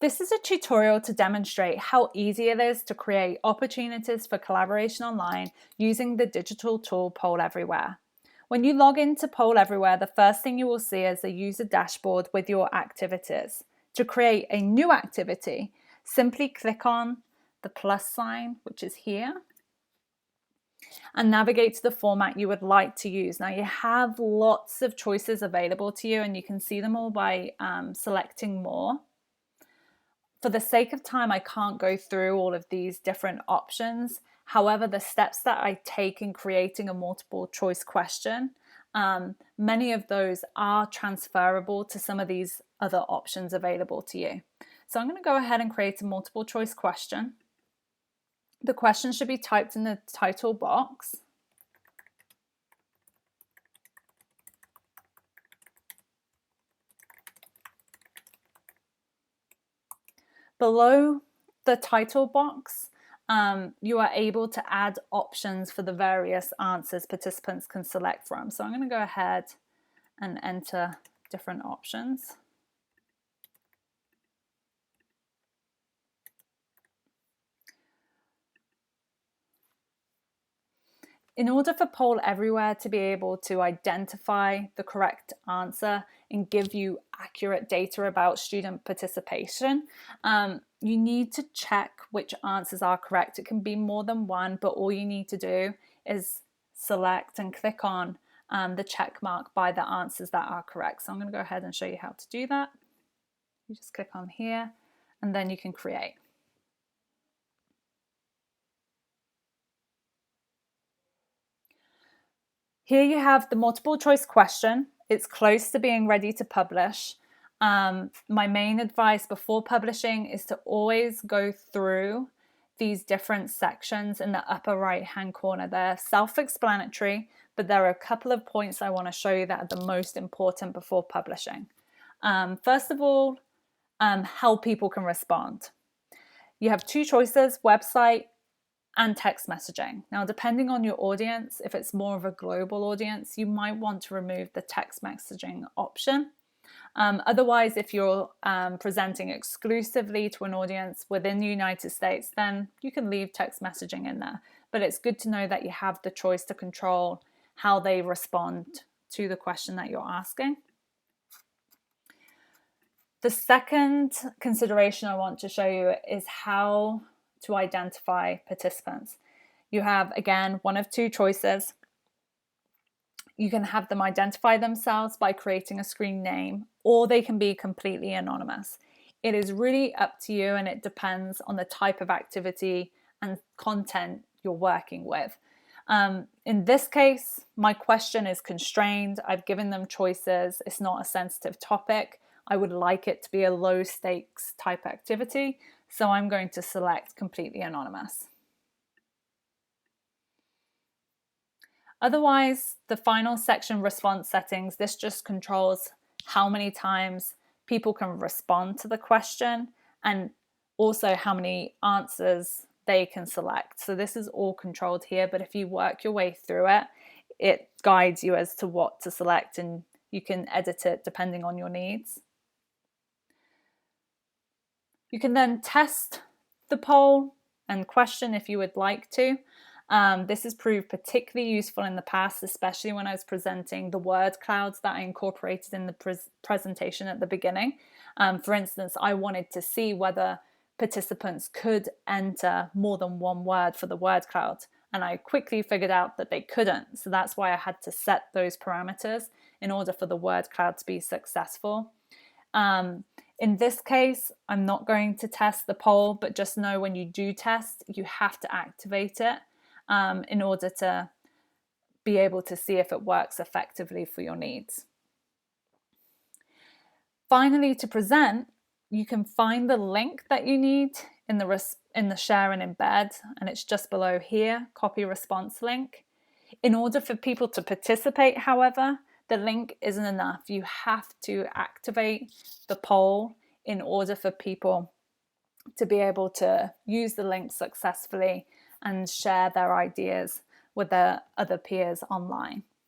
This is a tutorial to demonstrate how easy it is to create opportunities for collaboration online using the digital tool Poll Everywhere. When you log into Poll Everywhere, the first thing you will see is a user dashboard with your activities. To create a new activity, simply click on the plus sign, which is here, and navigate to the format you would like to use. Now you have lots of choices available to you, and you can see them all by selecting more. For the sake of time, I can't go through all of these different options. However, the steps that I take in creating a multiple choice question, many of those are transferable to some of these other options available to you. So I'm going to go ahead and create a multiple choice question. The question should be typed in the title box. Below the title box, you are able to add options for the various answers participants can select from. So I'm going to go ahead and enter different options. In order for Poll Everywhere to be able to identify the correct answer and give you accurate data about student participation, you need to check which answers are correct. It can be more than one, but all you need to do is select and click on the check mark by the answers that are correct. So I'm going to go ahead and show you how to do that. You just click on here and then you can create. Here you have the multiple choice question. It's close to being ready to publish. My main advice before publishing is to always go through these different sections in the upper right hand corner. They're self-explanatory, but there are a couple of points I want to show you that are the most important before publishing. First of all, how people can respond. You have two choices: website and text messaging. Now, depending on your audience, if it's more of a global audience, you might want to remove the text messaging option. Otherwise, if you're presenting exclusively to an audience within the United States, then you can leave text messaging in there. But it's good to know that you have the choice to control how they respond to the question that you're asking. The second consideration I want to show you is how to identify participants. You have, again, one of two choices. You can have them identify themselves by creating a screen name, or they can be completely anonymous. It is really up to you, and it depends on the type of activity and content you're working with. In this case, my question is constrained. I've given them choices. It's not a sensitive topic. I would like it to be a low stakes type activity, so I'm going to select completely anonymous. Otherwise, the final section, response settings, this just controls how many times people can respond to the question and also how many answers they can select. So this is all controlled here, but if you work your way through it, it guides you as to what to select, and you can edit it depending on your needs. You can then test the poll and question if you would like to. This has proved particularly useful in the past, especially when I was presenting the word clouds that I incorporated in the presentation at the beginning. For instance, I wanted to see whether participants could enter more than one word for the word cloud, and I quickly figured out that they couldn't. So that's why I had to set those parameters in order for the word cloud to be successful. In this case, I'm not going to test the poll, but just know when you do test, you have to activate it in order to be able to see if it works effectively for your needs. Finally, to present, you can find the link that you need in the share and embed, and it's just below here, copy response link. In order for people to participate, however, the link isn't enough. You have to activate the poll in order for people to be able to use the link successfully and share their ideas with their other peers online.